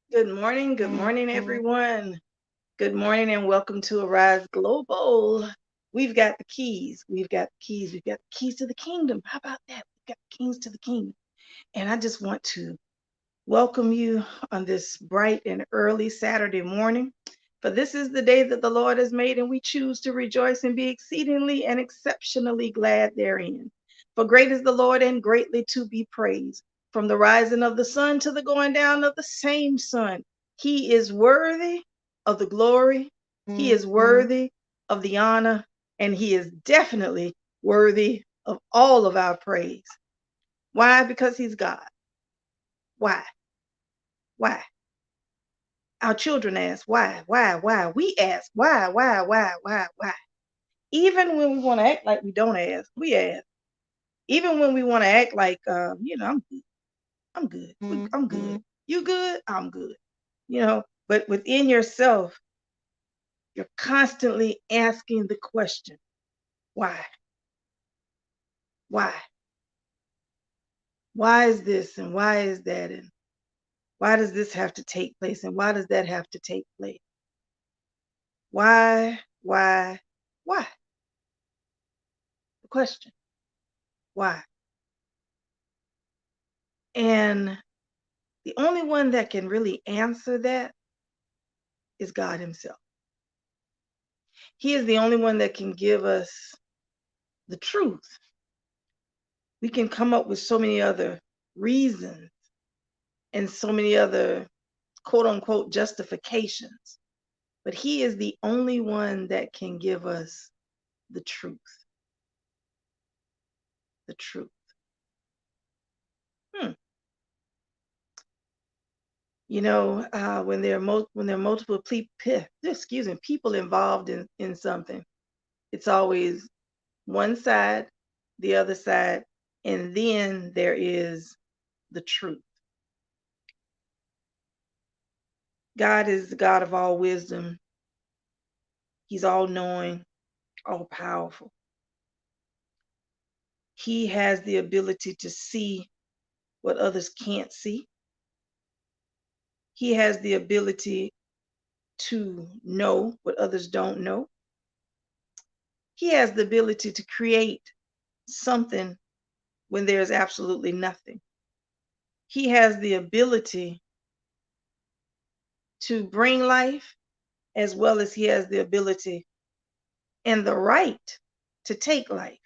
Good morning, everyone. Good morning, and welcome to Arise Global. We've got the keys. We've got the keys. We've got the keys to the kingdom. How about that? We've got the keys to the kingdom. And I just want to welcome you on this bright and early Saturday morning. For this is the day that the Lord has made, and we choose to rejoice and be exceedingly and exceptionally glad therein. For great is the Lord and greatly to be praised. From the rising of the sun to the going down of the same sun, He is worthy of the glory, He is worthy of the honor, and He is definitely worthy of all of our praise. Why? Because He's God. Why? Why? Our children ask, why? We ask, why? Even when we want to act like we don't ask, we ask. Even when we want to act like, I'm good. I'm good. You good? I'm good. But within yourself, you're constantly asking the question, why? Why? Why is this and why is that? And why does this have to take place? And why does that have to take place? Why? Why? The question, why? And the only one that can really answer that is God Himself. He is the only one that can give us the truth. We can come up with so many other reasons and so many other quote unquote justifications, but He is the only one that can give us the truth. The truth. Hmm. When there are multiple people involved in something, it's always one side, the other side, and then there is the truth. God is the God of all wisdom. He's all knowing, all powerful. He has the ability to see what others can't see. He has the ability to know what others don't know. He has the ability to create something when there's absolutely nothing. He has the ability to bring life as well as he has the ability and the right to take life,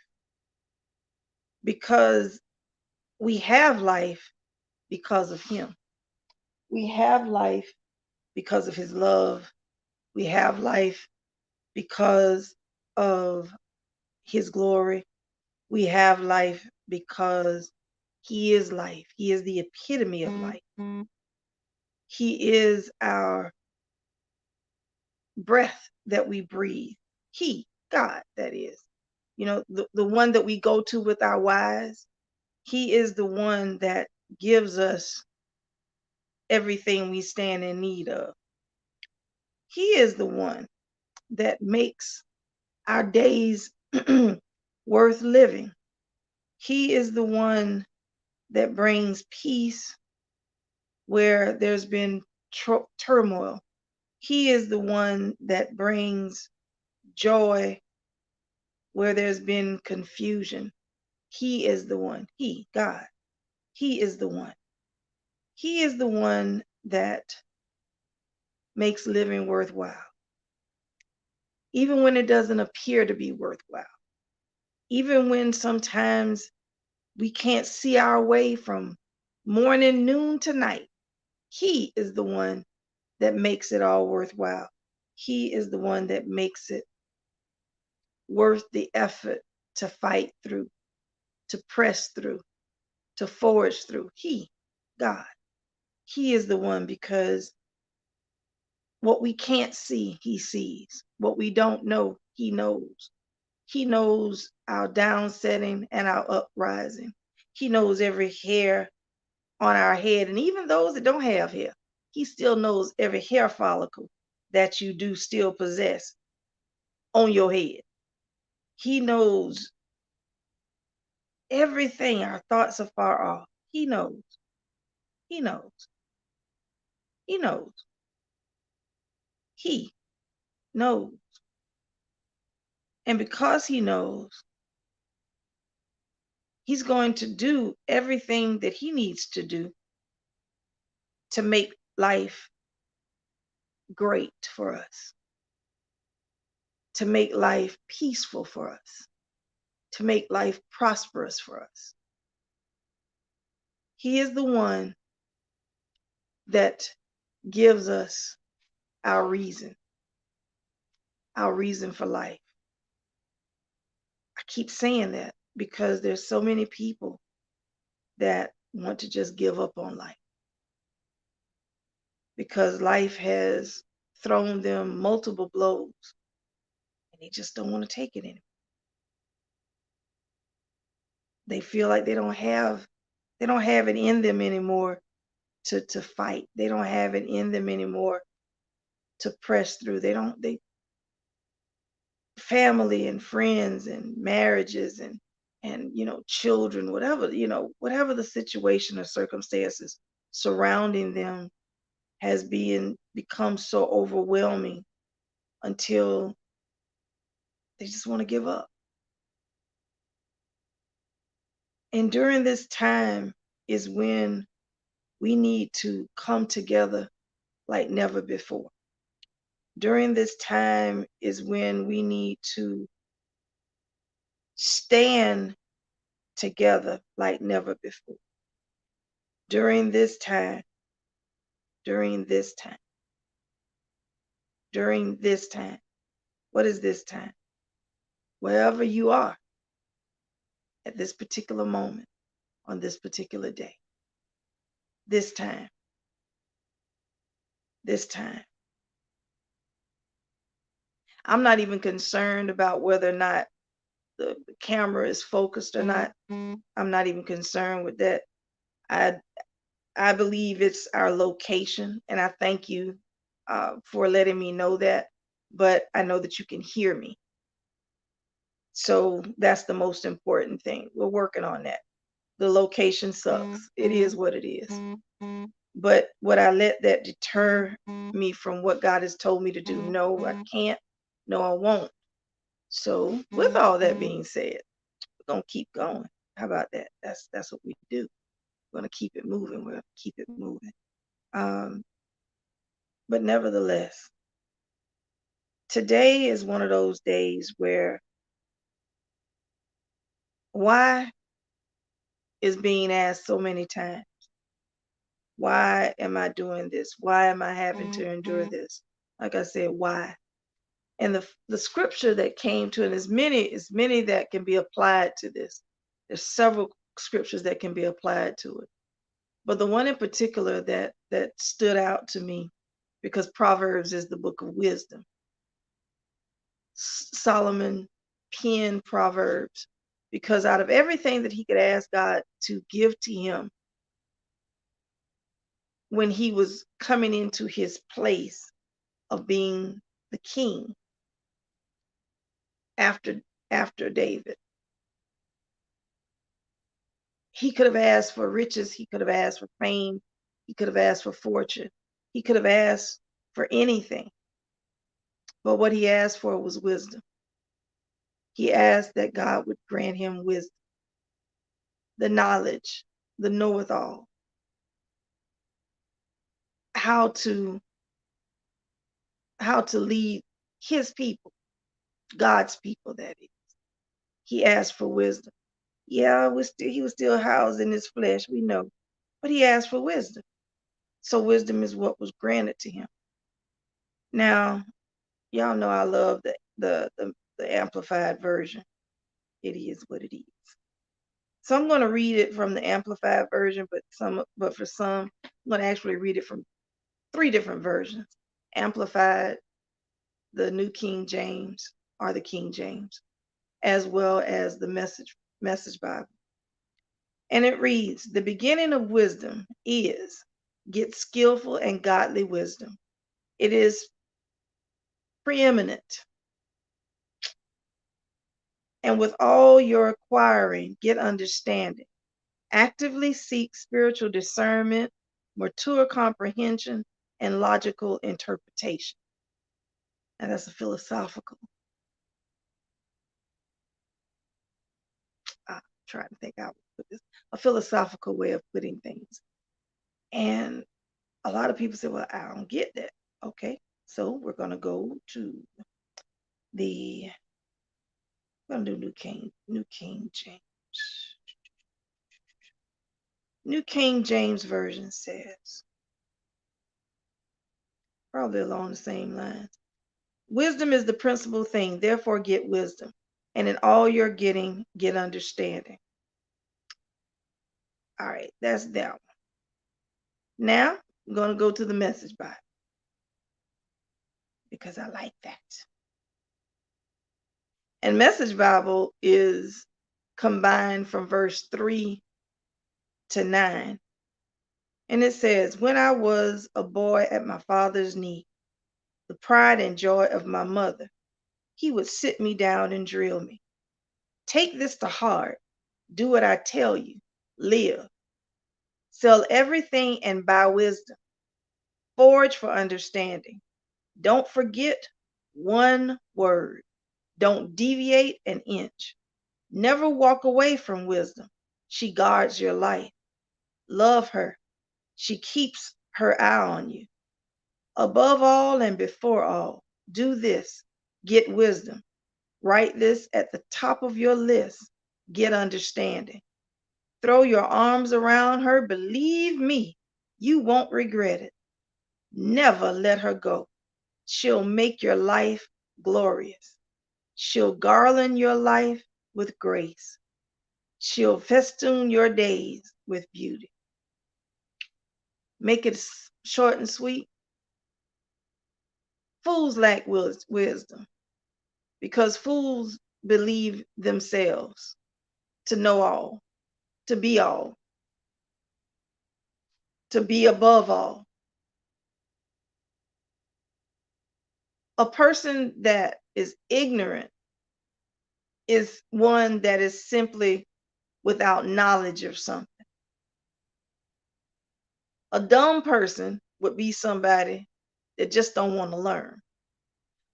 because we have life because of him. We have life because of his love. We have life because of his glory. We have life because he is life. He is the epitome of life. He is our breath that we breathe. He, God, that is. The one that we go to with our whys. He is the one that gives us everything we stand in need of. He is the one that makes our days worth living. He is the one that brings peace where there's been turmoil. He is the one that brings joy where there's been confusion. He is the one. He, God, He is the one. He is the one that makes living worthwhile, even when it doesn't appear to be worthwhile, even when sometimes we can't see our way from morning, noon to night. He is the one that makes it all worthwhile. He is the one that makes it worth the effort to fight through, to press through, to forge through. He, God, He is the one, because what we can't see, He sees. What we don't know, He knows. He knows our downsetting and our uprising. He knows every hair on our head, and even those that don't have hair. He still knows every hair follicle that you do still possess on your head. He knows everything. Our thoughts are far off. He knows. He knows. He knows. He knows. And because he knows, he's going to do everything that he needs to do to make life great for us, to make life peaceful for us, to make life prosperous for us. He is the one that gives us our reason for life. I keep saying that because there's so many people that want to just give up on life because life has thrown them multiple blows and they just don't want to take it anymore. They feel like they don't have it in them anymore to fight. They don't have it in them anymore to press through. They family and friends and marriages and children, whatever the situation or circumstances surrounding them has become so overwhelming until they just want to give up. And during this time is when we need to come together like never before. During this time is when we need to stand together like never before. During this time, during this time, during this time. What is this time? Wherever you are at this particular moment, on this particular day, this time, this time. I'm not even concerned about whether or not the camera is focused or not. I'm not even concerned with that. I believe it's our location, and I thank you for letting me know that. But I know that you can hear me. So that's the most important thing. We're working on that. The location sucks. It is what it is. But would I let that deter me from what God has told me to do? No, I can't. No, I won't. So with all that being said, we're gonna keep going. How about that? That's what we do. We're gonna keep it moving. We're gonna keep it moving. But nevertheless, today is one of those days where why is being asked so many times. Why am I doing this? Why am I having to endure this? Like I said, why? And the scripture that came to it is many that can be applied to this. There's several scriptures that can be applied to it. But the one in particular that stood out to me, because Proverbs is the book of wisdom. Solomon penned Proverbs because out of everything that he could ask God to give to him when he was coming into his place of being the king after David, he could have asked for riches, he could have asked for fame, he could have asked for fortune, he could have asked for anything. But what he asked for was wisdom. He asked that God would grant him wisdom, the knowledge, the know-it-all, how to lead his people, God's people, that is. He asked for wisdom. Yeah, he was still housed in his flesh, we know, but he asked for wisdom. So wisdom is what was granted to him. Now, y'all know I love the amplified version. It is what it is. So I'm going to read it from the amplified version, but for some, I'm going to actually read it from 3 different versions: amplified, the New King James, or the King James, as well as the Message Bible. And it reads, "The beginning of wisdom is get skillful and godly wisdom. It is preeminent. And with all your acquiring, get understanding. Actively seek spiritual discernment, mature comprehension, and logical interpretation. And that's a philosophical. I'm trying to think how to put this. A philosophical way of putting things. And a lot of people say, well, I don't get that. Okay, so we're going to go to we're going to do New King James. New King James Version says, probably along the same lines. Wisdom is the principal thing, therefore get wisdom. And in all you're getting, get understanding. All right, that's that one. Now, I'm going to go to the Message Bible because I like that. And Message Bible is combined from verse 3 to 9. And it says, when I was a boy at my father's knee, the pride and joy of my mother, he would sit me down and drill me. Take this to heart. Do what I tell you. Live. Sell everything and buy wisdom. Forge for understanding. Don't forget one word. Don't deviate an inch. Never walk away from wisdom. She guards your life. Love her. She keeps her eye on you. Above all and before all, do this. Get wisdom. Write this at the top of your list. Get understanding. Throw your arms around her. Believe me, you won't regret it. Never let her go. She'll make your life glorious. She'll garland your life with grace. She'll festoon your days with beauty. Make it short and sweet. Fools lack wisdom because fools believe themselves to know all, to be above all. A person that is ignorant is one that is simply without knowledge of something. A dumb person would be somebody that just don't want to learn.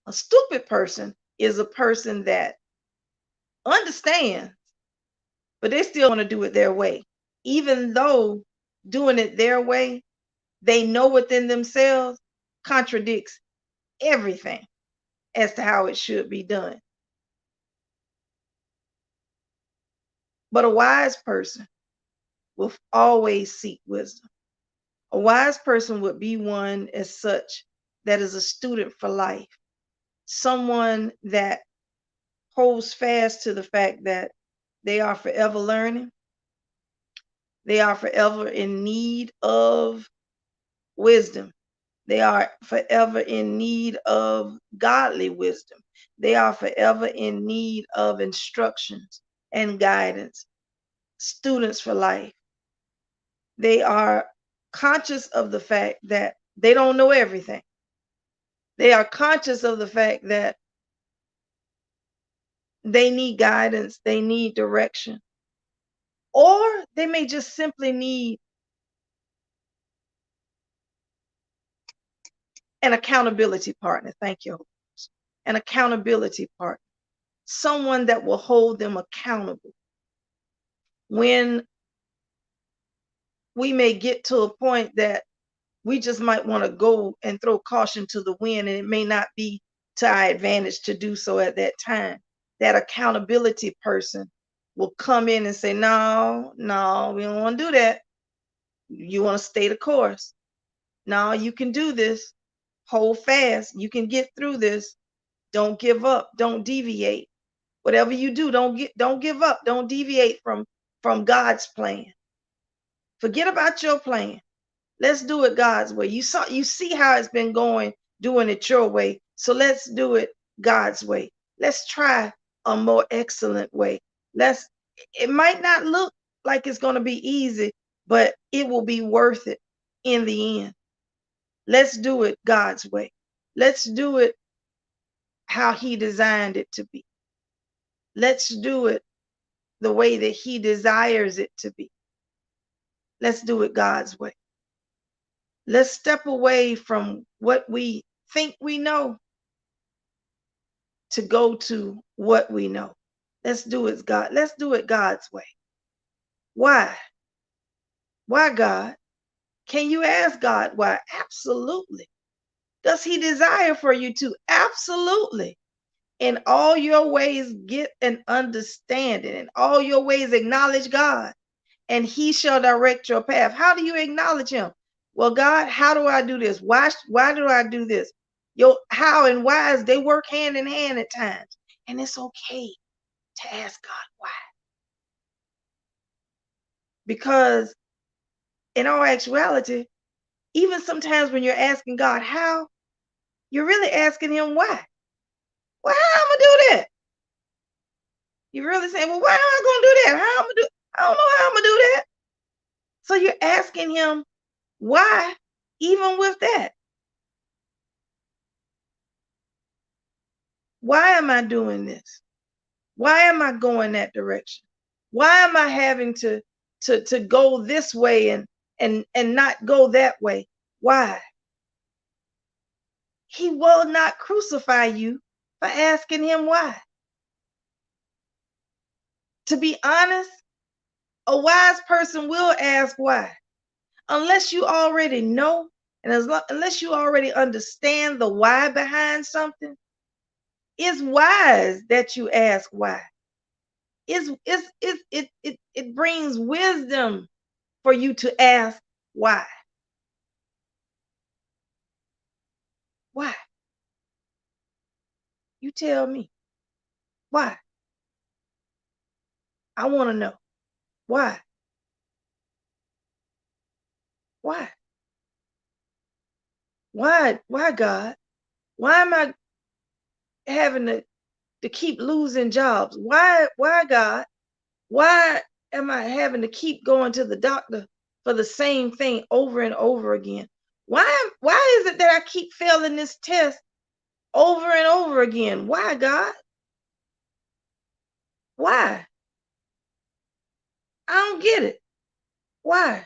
A stupid person is a person that understands, but they still want to do it their way. Even though doing it their way, they know within themselves contradicts everything as to how it should be done. But a wise person will always seek wisdom. A wise person would be one as such that is a student for life, someone that holds fast to the fact that they are forever learning. They are forever in need of wisdom. They are forever in need of godly wisdom. They are forever in need of instructions and guidance, students for life. They are conscious of the fact that they don't know everything. They are conscious of the fact that they need guidance, they need direction, or they may just simply need an accountability partner. Thank you. An accountability partner, someone that will hold them accountable when we may get to a point that we just might want to go and throw caution to the wind, and it may not be to our advantage to do so at that time. That accountability person will come in and say, no, we don't want to do that. You want to stay the course. No, you can do this. Hold fast. You can get through this. Don't give up. Don't deviate. Whatever you do, don't give up. Don't deviate from God's plan. Forget about your plan. Let's do it God's way. You see how it's been going, doing it your way. So let's do it God's way. Let's try a more excellent way. It might not look like it's going to be easy, but it will be worth it in the end. Let's do it God's way. Let's do it how he designed it to be. Let's do it the way that he desires it to be. Let's do it God's way. Let's step away from what we think we know to go to what we know. Let's do it, God. Let's do it God's way. Why? Why, God? Can you ask God why? Absolutely. Does he desire for you to? Absolutely. In all your ways, get an understanding. In all your ways, acknowledge God, and he shall direct your path. How do you acknowledge him? Well, God, how do I do this? Why do I do this? How and whys, they work hand in hand at times. And it's okay to ask God why. Because in all actuality, even sometimes when you're asking God how, you're really asking him why. Well, how am I gonna do that? You're really saying, well, why am I gonna do that? How am I do? I don't know how I'm gonna do that. So you're asking him why, even with that. Why am I doing this? Why am I going that direction? Why am I having to go this way and not go that way? Why? He will not crucify you for asking him why. To be honest, a wise person will ask why. Unless you already know, and unless you already understand the why behind something, it's wise that you ask why. It brings wisdom for you to ask why. Why? You tell me. Why? I want to know. Why? Why? Why, God? Why am I having to keep losing jobs? Why, God? Why am I having to keep going to the doctor for the same thing over and over again? Why is it that I keep failing this test over and over again? Why, God? Why? I don't get it. Why?